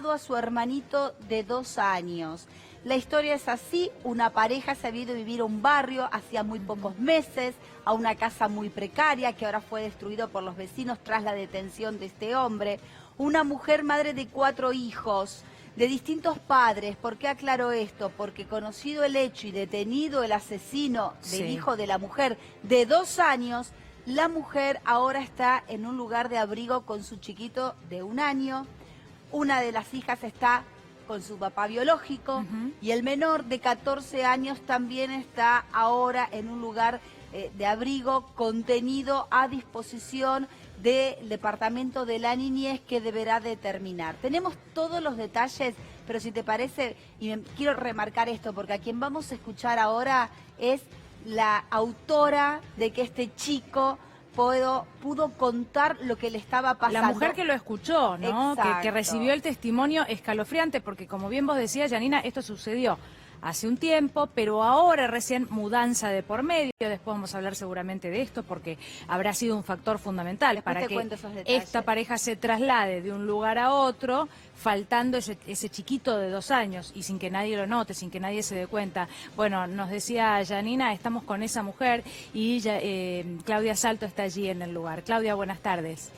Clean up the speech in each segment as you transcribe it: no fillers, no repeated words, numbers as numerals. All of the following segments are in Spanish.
matado a su hermanito de 2 años. La historia es así: una pareja se había ido a vivir a un barrio hacía muy pocos meses, a una casa muy precaria que ahora fue destruida por los vecinos tras la detención de este hombre. Una mujer madre de 4 hijos, de distintos padres. ¿Por qué aclaro esto? Porque conocido el hecho y detenido el asesino del hijo de la mujer de 2 años, la mujer ahora está en un lugar de abrigo con su chiquito de 1 año. Una de las hijas está con su papá biológico y el menor de 14 años también está ahora en un lugar de abrigo contenido a disposición del Departamento de la Niñez, que deberá determinar. Tenemos todos los detalles, pero si te parece, y quiero remarcar esto, porque a quien vamos a escuchar ahora es la autora de que este chico pudo contar lo que le estaba pasando. La mujer que lo escuchó, ¿no? Que recibió el testimonio escalofriante, porque como bien vos decías, Janina, esto sucedió hace un tiempo, pero ahora recién mudanza de por medio. Después vamos a hablar seguramente de esto, porque habrá sido un factor fundamental Después para que esta pareja se traslade de un lugar a otro, faltando ese chiquito de 2 años y sin que nadie lo note, sin que nadie se dé cuenta. Bueno, nos decía Janina, estamos con esa mujer y Claudia Salto está allí en el lugar. Claudia, buenas tardes.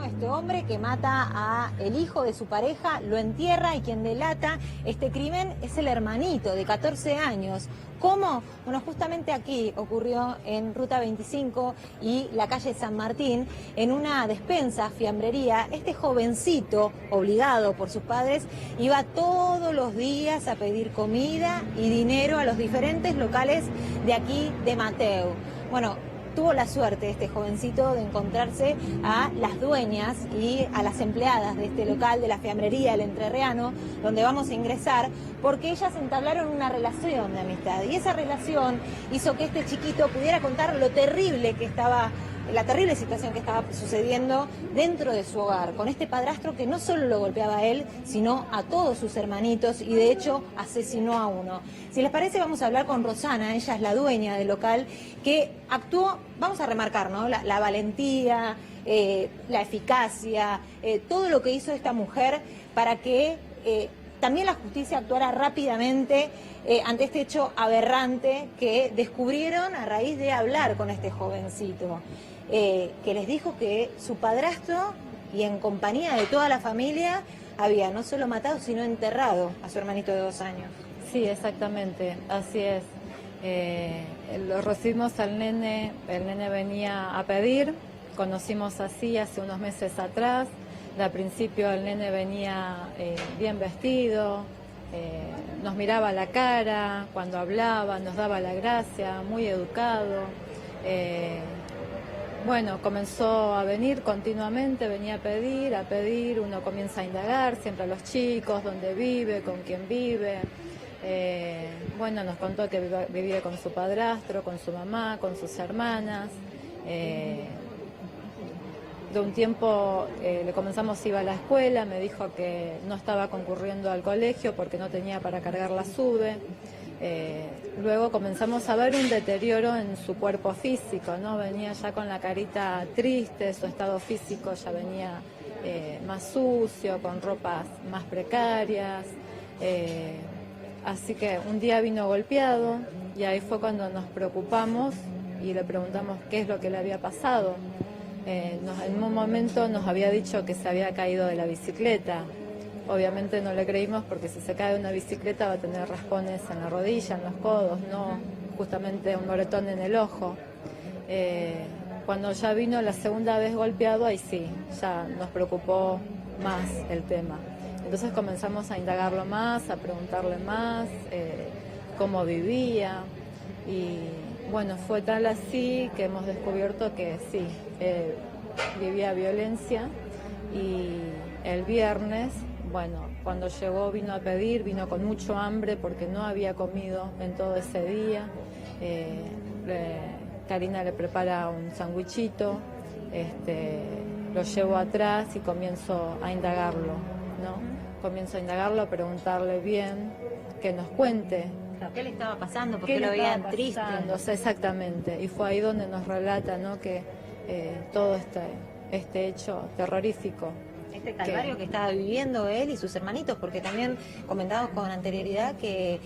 Este hombre que mata a el hijo de su pareja, lo entierra, y quien delata este crimen es el hermanito de 14 años. ¿Cómo? Bueno, justamente aquí ocurrió en Ruta 25 y la calle San Martín, en una despensa, fiambrería. Este jovencito, obligado por sus padres, iba todos los días a pedir comida y dinero a los diferentes locales de aquí de Mateu. Bueno, tuvo la suerte este jovencito de encontrarse a las dueñas y a las empleadas de este local, de la fiambrería El Entrerriano, donde vamos a ingresar, porque ellas entablaron una relación de amistad. Y esa relación hizo que este chiquito pudiera contar lo terrible que estaba, la terrible situación que estaba sucediendo dentro de su hogar, con este padrastro que no solo lo golpeaba a él, sino a todos sus hermanitos, y de hecho asesinó a uno. Si les parece, vamos a hablar con Rosana, ella es la dueña del local, que actuó, vamos a remarcar, ¿no?, la valentía, la eficacia, todo lo que hizo esta mujer para que también la justicia actuara rápidamente ante este hecho aberrante que descubrieron a raíz de hablar con este jovencito, que les dijo que su padrastro, y en compañía de toda la familia, había no solo matado, sino enterrado a su hermanito de 2 años. Sí, exactamente, así es. Lo recibimos al nene, el nene venía a pedir, conocimos así hace unos meses atrás. Al principio el nene venía bien vestido, nos miraba la cara, cuando hablaba nos daba la gracia, muy educado. Bueno, comenzó a venir continuamente, venía a pedir, uno comienza a indagar siempre a los chicos, dónde vive, con quién vive. Bueno, nos contó que vivía con su padrastro, con su mamá, con sus hermanas. De un tiempo le comenzamos, iba a la escuela, me dijo que no estaba concurriendo al colegio porque no tenía para cargar la SUBE. Luego comenzamos a ver un deterioro en su cuerpo físico, ¿no? Venía ya con la carita triste, su estado físico ya venía más sucio, con ropas más precarias. Así que un día vino golpeado y ahí fue cuando nos preocupamos y le preguntamos qué es lo que le había pasado. En un momento nos había dicho que se había caído de la bicicleta. Obviamente no le creímos, porque si se cae de una bicicleta va a tener raspones en la rodilla, en los codos, no justamente un moretón en el ojo. Cuando ya vino la segunda vez golpeado, ahí sí, ya nos preocupó más el tema. Entonces comenzamos a indagarlo más, a preguntarle más, cómo vivía, y bueno, fue tal así que hemos descubierto que sí, vivía violencia. Y el viernes, bueno, cuando llegó vino a pedir, vino con mucho hambre porque no había comido en todo ese día. Karina le prepara un sandwichito, lo llevo atrás y comienzo a indagarlo, ¿no? Comienzo a indagarlo, a preguntarle bien, que nos cuente. ¿Qué le estaba pasando? ¿Por qué lo veían triste? O sea, exactamente, y fue ahí donde nos relata, ¿no?, que todo este hecho terrorífico. Este calvario que estaba viviendo él y sus hermanitos, porque también comentábamos con anterioridad que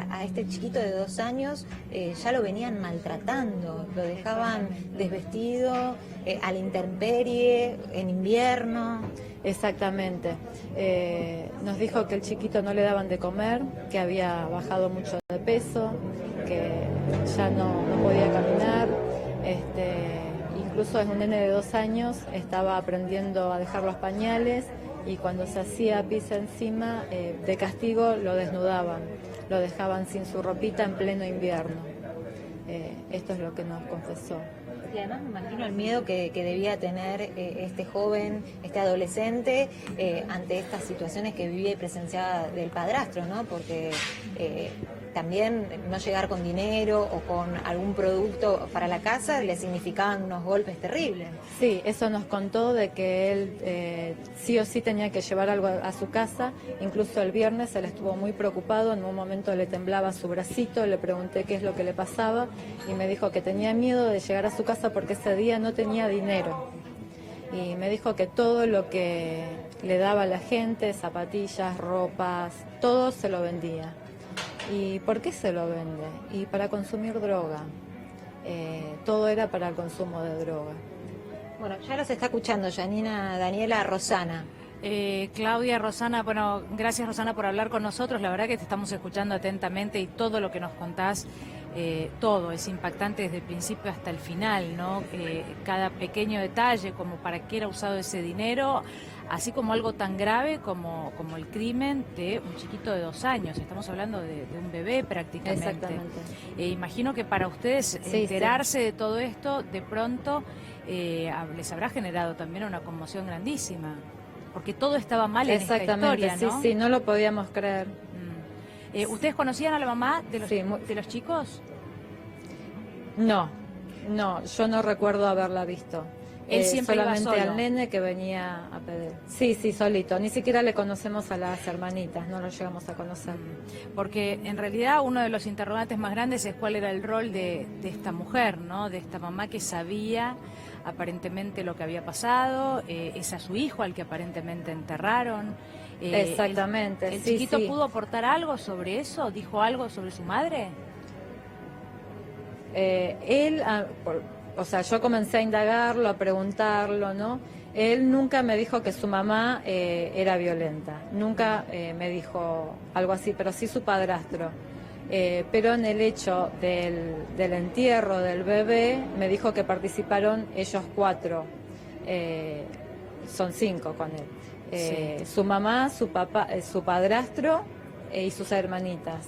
a este chiquito de 2 años ya lo venían maltratando, lo dejaban desvestido, a la intemperie, en invierno. Exactamente. Nos dijo que el chiquito no le daban de comer, que había bajado mucho de peso, que ya no podía caminar. Incluso es un nene de 2 años, estaba aprendiendo a dejar los pañales y cuando se hacía pis encima, de castigo lo desnudaban, lo dejaban sin su ropita en pleno invierno. Esto es lo que nos confesó. Y además me imagino el miedo que debía tener este joven, este adolescente, ante estas situaciones que vivía y presenciaba del padrastro, ¿no? Porque también no llegar con dinero o con algún producto para la casa le significaban unos golpes terribles. Sí, eso nos contó de que él sí o sí tenía que llevar algo a su casa. Incluso el viernes él estuvo muy preocupado, en un momento le temblaba su bracito, le pregunté qué es lo que le pasaba y me dijo que tenía miedo de llegar a su casa porque ese día no tenía dinero. Y me dijo que todo lo que le daba a la gente, zapatillas, ropas, todo se lo vendía. ¿Y por qué se lo vende? Y para consumir droga. Todo era para el consumo de droga. Bueno, ya los está escuchando Janina, Daniela, Rosana. Claudia, Rosana, bueno, gracias Rosana por hablar con nosotros, la verdad que te estamos escuchando atentamente y todo lo que nos contás, todo es impactante desde el principio hasta el final, ¿no? Cada pequeño detalle, como para qué era usado ese dinero, así como algo tan grave como el crimen de un chiquito de 2 años, estamos hablando de un bebé prácticamente. Exactamente. Imagino que para ustedes enterarse de todo esto, de pronto les habrá generado también una conmoción grandísima. Porque todo estaba mal en esta historia, ¿no? Sí, no lo podíamos creer. ¿Ustedes conocían a la mamá de los, Sí, de los chicos? No, yo no recuerdo haberla visto. Él siempre iba solamente solo. al nene que venía a pedir. Sí, solito. Ni siquiera le conocemos a las hermanitas, no lo llegamos a conocer. Porque en realidad uno de los interrogantes más grandes es cuál era el rol de esta mujer, ¿no? De esta mamá que sabía aparentemente lo que había pasado, es a su hijo al que aparentemente enterraron. Exactamente. ¿El chiquito pudo aportar algo sobre eso? ¿Dijo algo sobre su madre? Yo comencé a indagarlo, a preguntarlo, ¿no? Él nunca me dijo que su mamá era violenta, nunca me dijo algo así, pero sí su padrastro. Pero en el hecho del entierro del bebé me dijo que participaron ellos 4, son 5 con él, su mamá, su papá, su padrastro y sus hermanitas.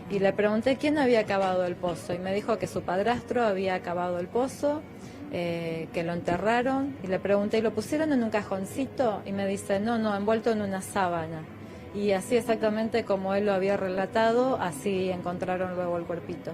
Y le pregunté quién había cavado el pozo y me dijo que su padrastro había cavado el pozo, que lo enterraron, y le pregunté, ¿y lo pusieron en un cajoncito? Y me dice, no, envuelto en una sábana. Y así exactamente como él lo había relatado, así encontraron luego el cuerpito.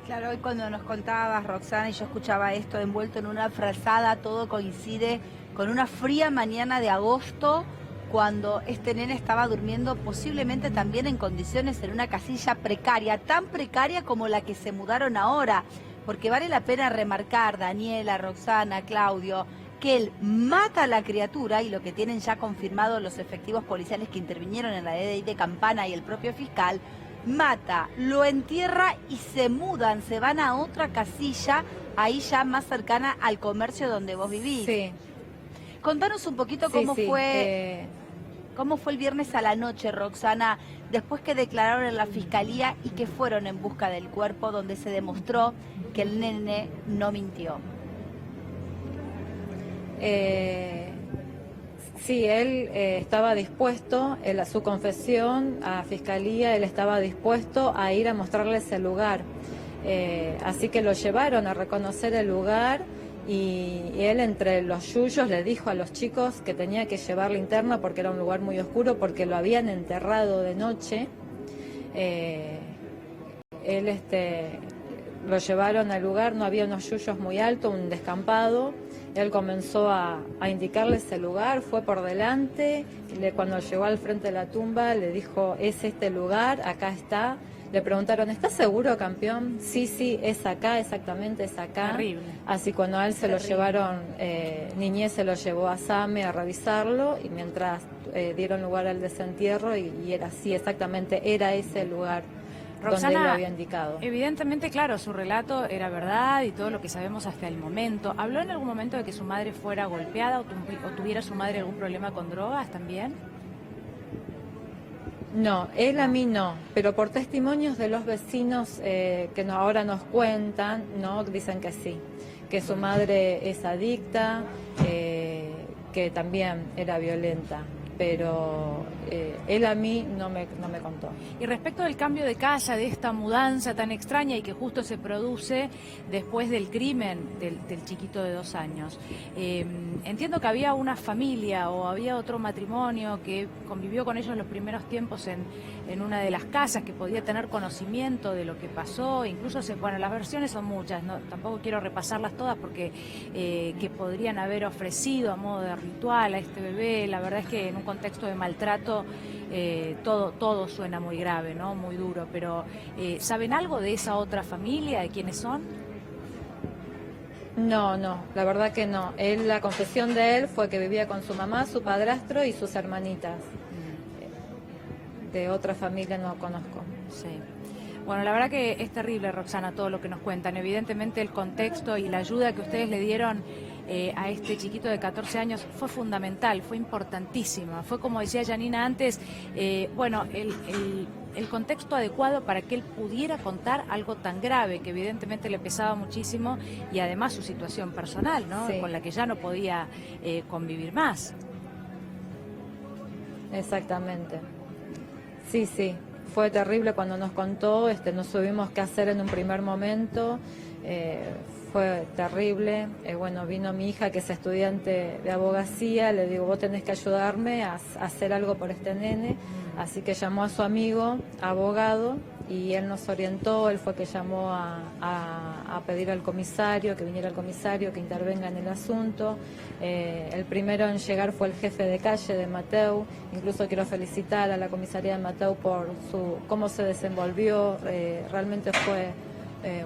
Claro, hoy cuando nos contabas, Roxana, y yo escuchaba esto envuelto en una frazada, todo coincide con una fría mañana de agosto, cuando este nene estaba durmiendo posiblemente también en condiciones en una casilla precaria, tan precaria como la que se mudaron ahora, porque vale la pena remarcar, Daniela, Roxana, Claudio, que él mata a la criatura, y lo que tienen ya confirmado los efectivos policiales que intervinieron en la DDI de Campana y el propio fiscal, mata, lo entierra y se mudan, se van a otra casilla, ahí ya más cercana al comercio donde vos vivís. Sí. Contanos un poquito cómo fue el viernes a la noche, Roxana, después que declararon en la fiscalía y que fueron en busca del cuerpo, donde se demostró que el nene no mintió. Sí, él estaba dispuesto, a su confesión a fiscalía, él estaba dispuesto a ir a mostrarles el lugar. Así que lo llevaron a reconocer el lugar y él entre los yuyos le dijo a los chicos que tenía que llevar linterna porque era un lugar muy oscuro, porque lo habían enterrado de noche. Lo llevaron al lugar, no había unos yuyos muy altos, un descampado. Él comenzó a indicarles el lugar, fue por delante, cuando llegó al frente de la tumba le dijo, es este lugar, acá está. Le preguntaron, ¿estás seguro, campeón? Sí, sí, es acá, exactamente, es acá. Terrible. Así cuando a él se lo llevaron, Niñez se lo llevó a SAME a revisarlo, y mientras dieron lugar al desentierro, y era así, exactamente, era ese el lugar donde él lo había indicado. Evidentemente, claro, su relato era verdad y todo lo que sabemos hasta el momento. ¿Habló en algún momento de que su madre fuera golpeada o tuviera su madre algún problema con drogas también? No, él a mí no, pero por testimonios de los vecinos que ahora nos cuentan, no, dicen que sí, que su madre es adicta, que también era violenta, pero él a mí no me contó. Y respecto del cambio de casa, de esta mudanza tan extraña y que justo se produce después del crimen del chiquito de 2 años, entiendo que había una familia o había otro matrimonio que convivió con ellos los primeros tiempos en una de las casas, que podía tener conocimiento de lo que pasó, incluso bueno, las versiones son muchas, ¿no? Tampoco quiero repasarlas todas porque que podrían haber ofrecido a modo de ritual a este bebé. La verdad es que en un contexto de maltrato todo suena muy grave, ¿no? Muy duro, pero ¿saben algo de esa otra familia, de quiénes son? No, la verdad que no. La confesión de él fue que vivía con su mamá, su padrastro y sus hermanitas. De otra familia no conozco. Sí. Bueno, la verdad que es terrible, Roxana, todo lo que nos cuentan. Evidentemente el contexto y la ayuda que ustedes le dieron a este chiquito de 14 años fue fundamental, fue importantísima. Fue, como decía Janina antes, bueno, el contexto adecuado para que él pudiera contar algo tan grave, que evidentemente le pesaba muchísimo, y además su situación personal, ¿no? Sí. Con la que ya no podía convivir más. Exactamente. Sí, fue terrible cuando nos contó, no supimos qué hacer en un primer momento, fue terrible. Bueno, vino mi hija, que es estudiante de abogacía, le digo, vos tenés que ayudarme a hacer algo por este nene, así que llamó a su amigo, abogado, y él nos orientó. Él fue que llamó a pedir al comisario, que viniera el comisario, que intervenga en el asunto. El primero en llegar fue el jefe de calle de Mateu. Incluso quiero felicitar a la comisaría de Mateu por cómo se desenvolvió. Realmente fue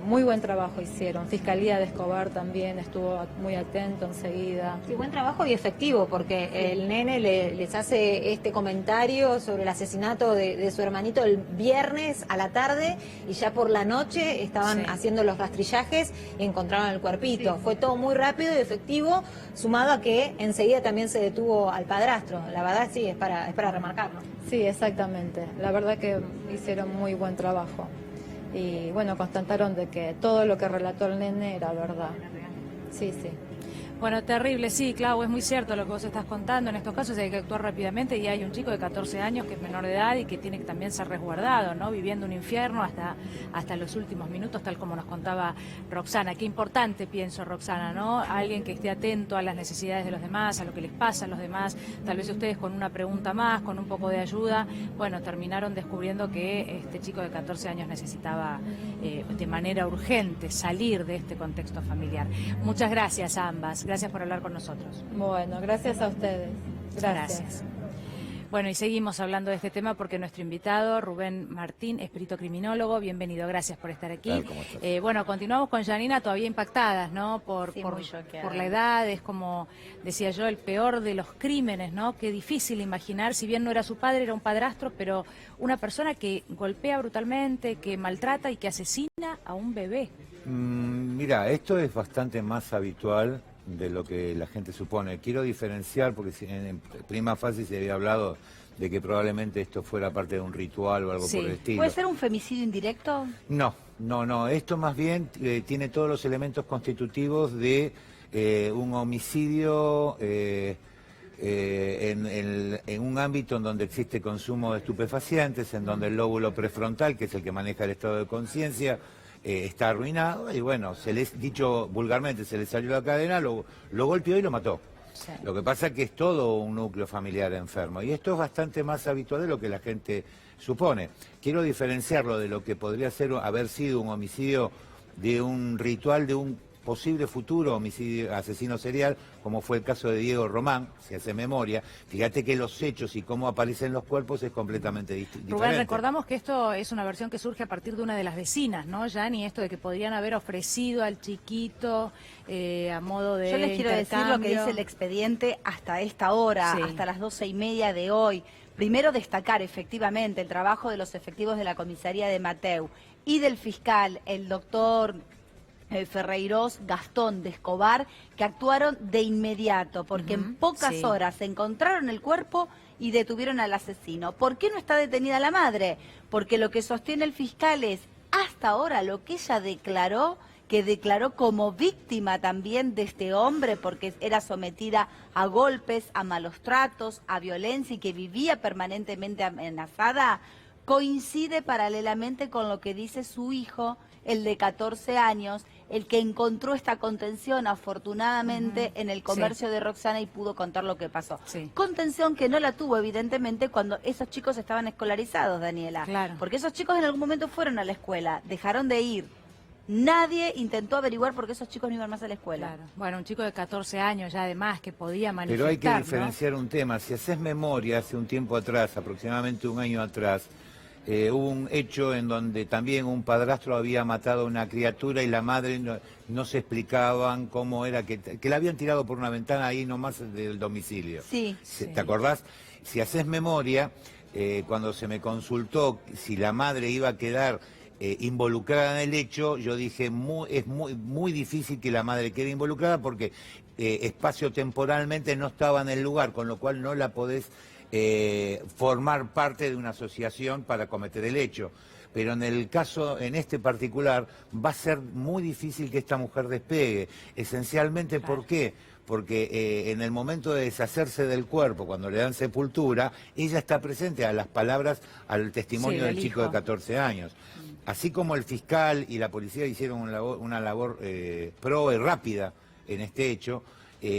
muy buen trabajo hicieron. Fiscalía de Escobar también estuvo muy atento enseguida. Sí, buen trabajo y efectivo, porque el nene les hace este comentario sobre el asesinato de su hermanito el viernes a la tarde, y ya por la noche estaban haciendo los rastrillajes y encontraron el cuerpito. Fue todo muy rápido y efectivo, sumado a que enseguida también se detuvo al padrastro. La verdad sí, es para remarcarlo. Sí, exactamente. La verdad que hicieron muy buen trabajo. Y bueno, constataron de que todo lo que relató el nene era verdad. Sí. Bueno, terrible, sí, Clau, es muy cierto lo que vos estás contando. En estos casos hay que actuar rápidamente, y hay un chico de 14 años que es menor de edad y que tiene que también ser resguardado, ¿no? Viviendo un infierno hasta los últimos minutos, tal como nos contaba Roxana. Qué importante, pienso, Roxana, ¿no? Alguien que esté atento a las necesidades de los demás, a lo que les pasa a los demás. Tal vez ustedes con una pregunta más, con un poco de ayuda, bueno, terminaron descubriendo que este chico de 14 años necesitaba de manera urgente salir de este contexto familiar. Muchas gracias a ambas. Gracias por hablar con nosotros. Bueno, gracias a ustedes. Gracias. Bueno, y seguimos hablando de este tema porque nuestro invitado, Rubén Martín, es perito criminólogo. Bienvenido, gracias por estar aquí. ¿Cómo estás? Bueno, continuamos con Janina, todavía impactadas, ¿no? Sí, muy choqueada. Por la edad, es como decía yo, el peor de los crímenes, ¿no? Qué difícil imaginar, si bien no era su padre, era un padrastro, pero una persona que golpea brutalmente, que maltrata y que asesina a un bebé. Mira, esto es bastante más habitual de lo que la gente supone. Quiero diferenciar, porque en prima fase se había hablado de que probablemente esto fuera parte de un ritual o algo por el estilo. ¿Puede ser un femicidio indirecto? No. Esto más bien tiene todos los elementos constitutivos de un homicidio en un ámbito en donde existe consumo de estupefacientes, en donde el lóbulo prefrontal, que es el que maneja el estado de conciencia, está arruinado, y bueno, dicho vulgarmente, se le salió la cadena, lo golpeó y lo mató. Sí. Lo que pasa es que es todo un núcleo familiar enfermo, y esto es bastante más habitual de lo que la gente supone. Quiero diferenciarlo de lo que podría haber sido un homicidio de un ritual, posible futuro homicidio, asesino serial, como fue el caso de Diego Román, si hace memoria. Fíjate que los hechos y cómo aparecen los cuerpos es completamente diferente. Rubén, recordamos que esto es una versión que surge a partir de una de las vecinas, ¿no, Yani? Esto de que podrían haber ofrecido al chiquito a modo de Yo les quiero decir lo que dice el expediente hasta esta hora, Sí. hasta las 12:30 de hoy. Primero destacar efectivamente el trabajo de los efectivos de la comisaría de Mateu y del fiscal, el doctor Ferreiros Gastón de Escobar, que actuaron de inmediato, porque en pocas sí. horas encontraron el cuerpo y detuvieron al asesino. ¿Por qué no está detenida la madre? Porque lo que sostiene el fiscal es, hasta ahora, lo que ella declaró, que declaró como víctima también de este hombre, porque era sometida a golpes, a malos tratos, a violencia y que vivía permanentemente amenazada, coincide paralelamente con lo que dice su hijo, el de 14 años, el que encontró esta contención afortunadamente en el comercio de Roxana y pudo contar lo que pasó. Sí. Contención que no la tuvo evidentemente cuando esos chicos estaban escolarizados, Daniela. Claro. Porque esos chicos en algún momento fueron a la escuela, dejaron de ir. Nadie intentó averiguar por qué esos chicos no iban más a la escuela. Claro. Bueno, un chico de 14 años ya además que podía manifestar, Pero hay que ¿no? diferenciar un tema. Si haces memoria, hace un tiempo atrás, aproximadamente un año atrás, hubo un hecho en donde también un padrastro había matado a una criatura y la madre no se explicaban cómo era, que la habían tirado por una ventana ahí nomás del domicilio. Sí. ¿Te acordás? Si haces memoria, cuando se me consultó si la madre iba a quedar involucrada en el hecho, yo dije, es muy difícil que la madre quede involucrada porque espacio-temporalmente no estaba en el lugar, con lo cual no la podés formar parte de una asociación para cometer el hecho. Pero en el caso, en este particular, va a ser muy difícil que esta mujer despegue. Esencialmente, Claro. ¿por qué? Porque en el momento de deshacerse del cuerpo, cuando le dan sepultura, ella está presente a las palabras, al testimonio Sí, del del chico hijo. de 14 años. Así como el fiscal y la policía hicieron una labor proba y rápida en este hecho,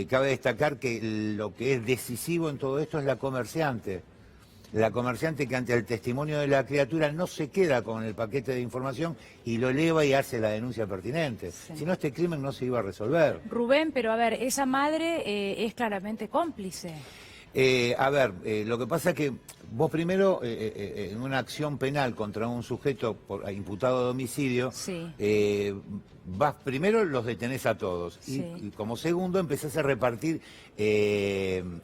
cabe destacar que lo que es decisivo en todo esto es la comerciante. La comerciante que ante el testimonio de la criatura no se queda con el paquete de información y lo eleva y hace la denuncia pertinente. Sí. Si no, este crimen no se iba a resolver. Rubén, pero a ver, esa madre es claramente cómplice. Lo que pasa es que vos primero, en una acción penal contra un sujeto imputado de homicidio, Sí. Primero los detenés a todos Sí. y como segundo empezás a repartir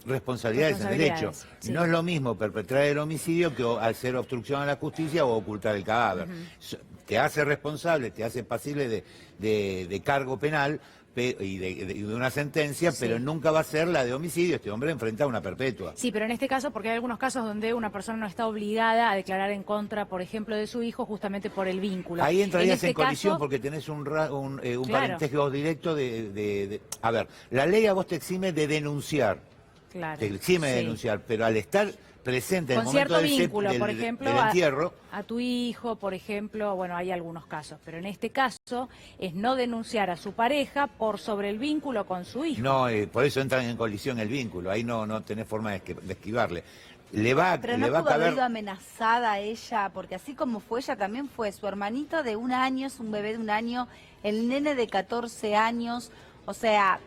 responsabilidades en el hecho. Sí. No es lo mismo perpetrar el homicidio que hacer obstrucción a la justicia o ocultar el cadáver. Te hace responsable, te hace pasible de cargo penal y de una sentencia, Sí. pero nunca va a ser la de homicidio. Este hombre enfrenta una perpetua. Sí, pero en este caso, porque hay algunos casos donde una persona no está obligada a declarar en contra, por ejemplo, de su hijo, justamente por el vínculo. Ahí entrarías este en colisión caso, porque tenés un Claro. parentesco directo A ver, la ley a vos te exime de denunciar, claro, te exime de sí. denunciar, pero al estar presente en el Con momento cierto vínculo, por del ejemplo, entierro, a tu hijo, por ejemplo, bueno, hay algunos casos, pero en este caso es no denunciar a su pareja por sobre el vínculo con su hijo. no, por eso entran en colisión el vínculo, ahí no tenés forma de esquivarle. Le va, Pero le no va a pudo haber caber... ido amenazada a ella, porque así como fue ella, también fue su hermanito de 1 año, es un bebé de 1 año, el nene de 14 años, o sea,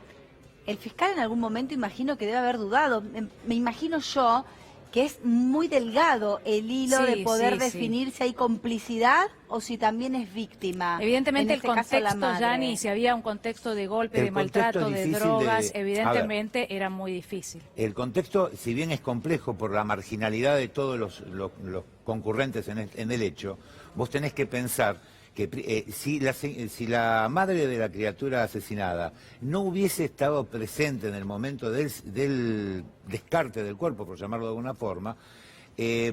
el fiscal en algún momento imagino que debe haber dudado, me imagino yo que es muy delgado el hilo Sí, de poder sí, definir si hay complicidad o si también es víctima. Evidentemente En el este caso, la contexto, madre. Yani, si había un contexto de golpe, El de maltrato, contexto de difícil drogas, de- evidentemente era muy difícil. El contexto, si bien es complejo por la marginalidad de todos los concurrentes en el hecho, vos tenés que pensar que si la madre de la criatura asesinada no hubiese estado presente en el momento del descarte del cuerpo, por llamarlo de alguna forma,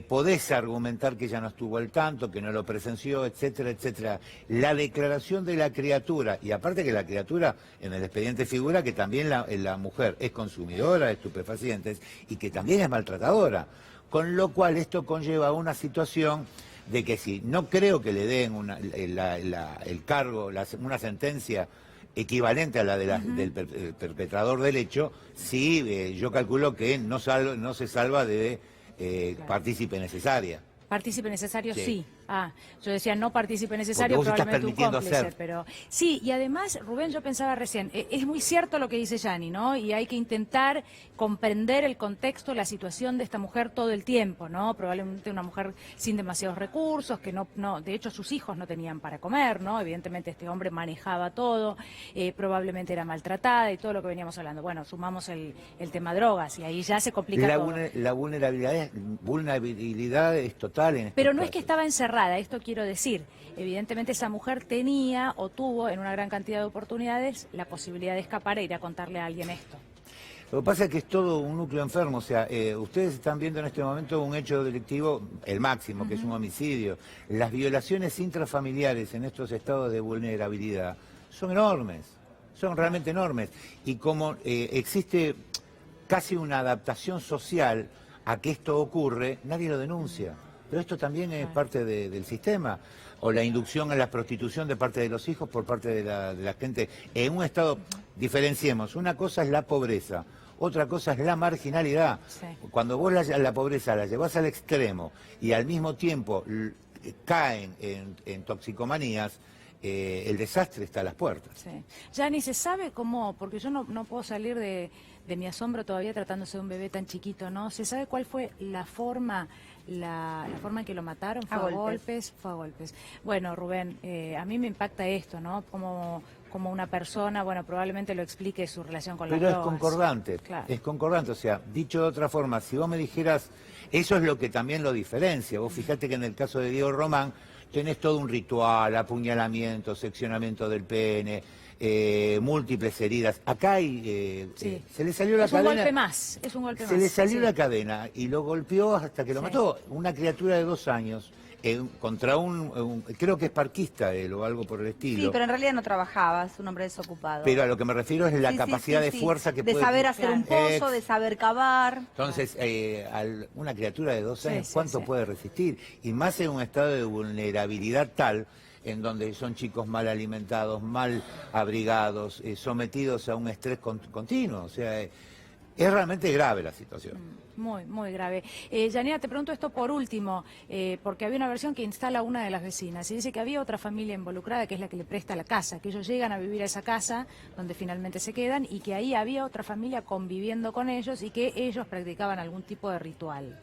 podés argumentar que ella no estuvo al tanto, que no lo presenció, etcétera, etcétera. La declaración de la criatura, y aparte que la criatura en el expediente figura que también la mujer es consumidora de estupefacientes y que también es maltratadora, con lo cual esto conlleva una situación de que si no creo que le den el cargo, una sentencia equivalente a la del perpetrador del hecho, sí, yo calculo que no se salva de partícipe necesaria. Partícipe necesario, Sí. sí. Ah, yo decía no partícipe necesario, Porque vos estás probablemente un permitiendo cómplice, hacer. pero sí, y además, Rubén, yo pensaba recién, es muy cierto lo que dice Yani, ¿no? Y hay que intentar comprender el contexto, la situación de esta mujer todo el tiempo, ¿no? Probablemente una mujer sin demasiados recursos, que no, de hecho sus hijos no tenían para comer, ¿no? Evidentemente este hombre manejaba todo, probablemente era maltratada y todo lo que veníamos hablando. Bueno, sumamos el tema drogas y ahí ya se complica todo. La vulnerabilidad es total en este Pero no es caso. que estaba encerrada, esto quiero decir. Evidentemente esa mujer tenía o tuvo en una gran cantidad de oportunidades la posibilidad de escapar e ir a contarle a alguien esto. Lo que pasa es que es todo un núcleo enfermo, o sea, ustedes están viendo en este momento un hecho delictivo, el máximo, que es un homicidio. Las violaciones intrafamiliares en estos estados de vulnerabilidad son enormes, son realmente enormes. Y como existe casi una adaptación social a que esto ocurre, nadie lo denuncia. Pero esto también es parte del sistema. O la inducción a la prostitución de parte de los hijos por parte de la gente. En un estado, diferenciemos, una cosa es la pobreza, otra cosa es la marginalidad. Sí. Cuando vos la pobreza la llevás al extremo y al mismo tiempo caen en toxicomanías, el desastre está a las puertas. Sí. Ya ni se sabe cómo, porque yo no puedo salir de mi asombro todavía tratándose de un bebé tan chiquito, ¿no? ¿Se sabe cuál fue la forma en que lo mataron? ¿Fue a golpes? Fue a golpes. Bueno, Rubén, a mí me impacta esto, ¿no? Como una persona, bueno, probablemente lo explique su relación con las drogas. Pero es concordante, Claro. es concordante. O sea, dicho de otra forma, si vos me dijeras, eso es lo que también lo diferencia. Vos fijate que en el caso de Diego Román tenés todo un ritual, apuñalamiento, seccionamiento del pene, múltiples heridas. Acá hay, Sí. se le salió la cadena. Es un golpe más, es un golpe más. Se le salió Sí. la cadena y lo golpeó hasta que lo Sí. mató. Una criatura de 2 años. Contra creo que es parquista él o algo por el estilo. Sí, pero en realidad no trabajaba, es un hombre desocupado. Pero a lo que me refiero es la Sí, sí, capacidad sí, de sí. fuerza que de puede... saber hacer un pozo, de saber cavar. Entonces, una criatura de 2 Sí, años, sí, ¿cuánto sí. puede resistir? Y más en un estado de vulnerabilidad tal, en donde son chicos mal alimentados, mal abrigados, sometidos a un estrés continuo. O sea, es realmente grave la situación. Muy, muy grave. Yanina, te pregunto esto por último, porque había una versión que instala una de las vecinas y dice que había otra familia involucrada que es la que le presta la casa, que ellos llegan a vivir a esa casa donde finalmente se quedan y que ahí había otra familia conviviendo con ellos y que ellos practicaban algún tipo de ritual.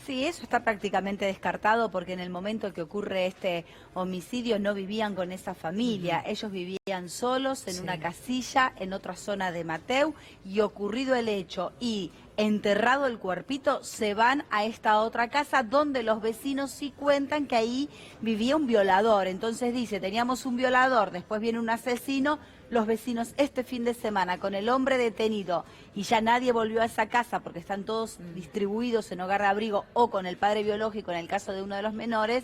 Sí, eso está prácticamente descartado porque en el momento en que ocurre este homicidio no vivían con esa familia. Ellos vivían solos en una casilla en otra zona de Mateu y ocurrido el hecho y enterrado el cuerpito se van a esta otra casa donde los vecinos sí cuentan que ahí vivía un violador. Entonces dice, teníamos un violador, después viene un asesino. Los vecinos este fin de semana con el hombre detenido y ya nadie volvió a esa casa porque están todos distribuidos en hogar de abrigo o con el padre biológico en el caso de uno de los menores,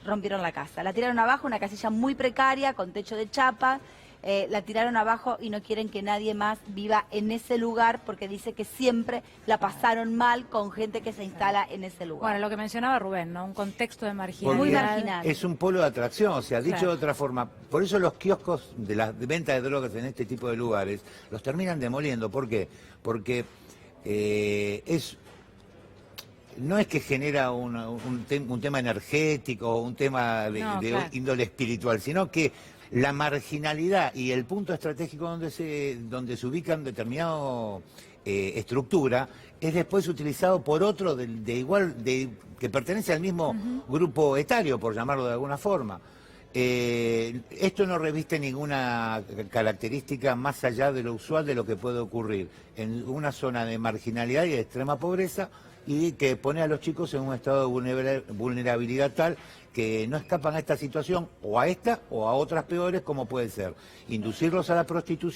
rompieron la casa. La tiraron abajo, una casilla muy precaria con techo de chapa, la tiraron abajo y no quieren que nadie más viva en ese lugar porque dice que siempre la pasaron mal con gente que se instala en ese lugar. Bueno, lo que mencionaba Rubén, ¿no? Un contexto de marginalidad. Muy marginal. Es un polo de atracción, o sea, dicho Claro. de otra forma, por eso los kioscos de la venta de drogas en este tipo de lugares los terminan demoliendo. ¿Por qué? Porque no es que genera un tema energético o un tema de claro. índole espiritual, sino que la marginalidad y el punto estratégico donde se ubica en determinada estructura es después utilizado por otro que pertenece al mismo grupo etario, por llamarlo de alguna forma. Esto no reviste ninguna característica más allá de lo usual de lo que puede ocurrir en una zona de marginalidad y de extrema pobreza y que pone a los chicos en un estado de vulnerabilidad tal que no escapan a esta situación o a esta o a otras peores como puede ser inducirlos a la prostitución